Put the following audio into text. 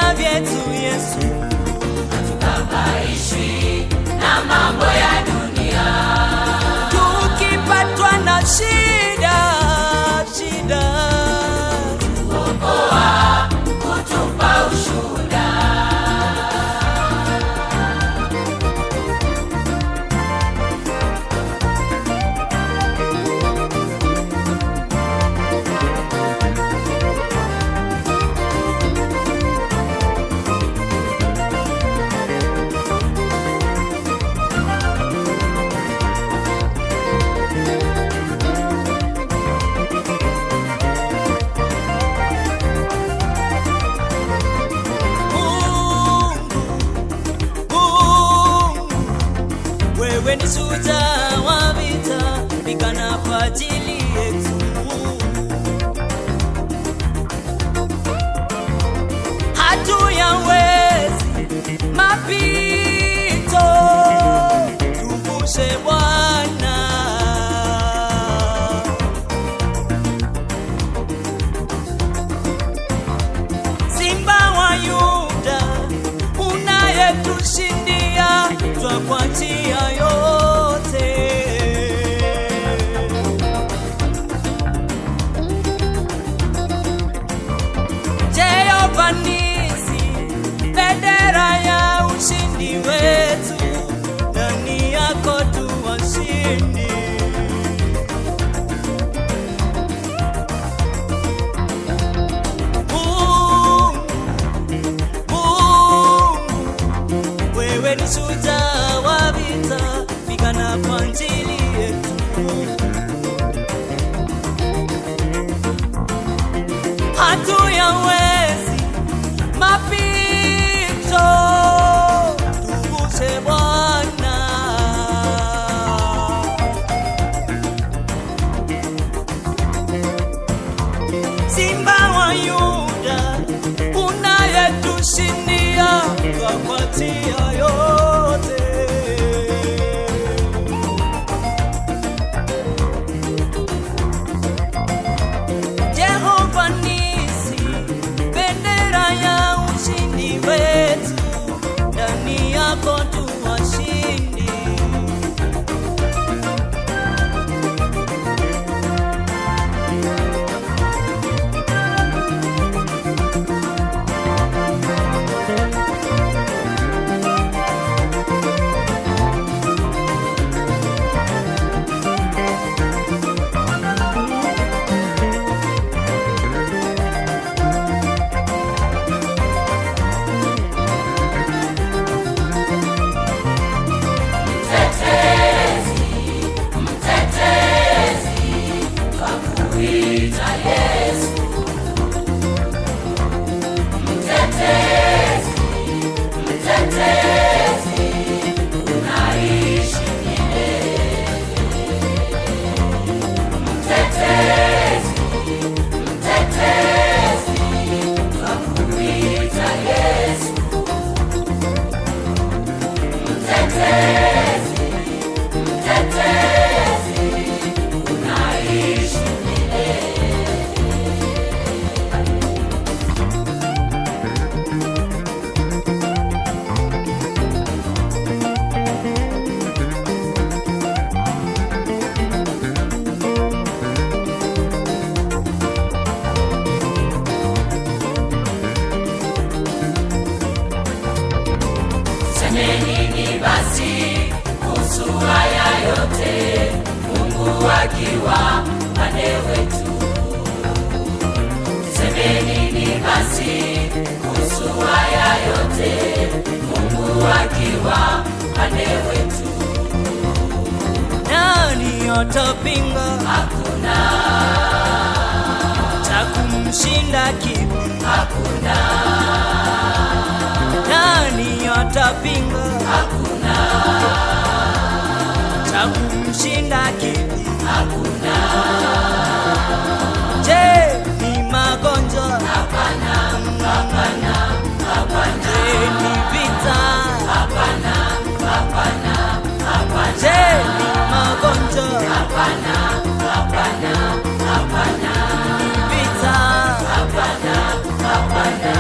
vita vyetu Yesu, tukabaishwi na mambo ya dunia. tukipatwa na shida, tuokoa kutupa ushuhuda. wewe ni shujaa wa vita, pigana kwa ajili yetu. Hatuyawezi mapito, tuvushe Bwana. Simba wa Yuda unayetushindia, twakuachia yote. Jehova Nisi, bendera ya ushindi wetu, ndani yako tu washindi. Wewe ni shujaa wa vita, pigana kwa ajili yetu. Hatuyawezi mapito, tuvushe Bwana. Simba wa Yuda unayetushindia, twakuachia yote. Jehova Nisi, bendera ya ushindi wetu, ndani yako tu washindi. Nini basi kuhusu haya yote, Mungu akiwa pande wetu? Tuseme nini basi kuhusu haya yote, Mungu akiwa pande wetu? Nani atapinga? Hakuna cha kumshinda kipi? Hakuna. Nani atapinga? Hakuna cha kumshinda kipi? Hakuna. Je, ni magonjwa? Hapana, hapana, hapana. Je, ni vita? Hapana, hapana, hapana. Je, ni magonjwa? Hapana, hapana, hapana. Ni vita? Hapana, hapana.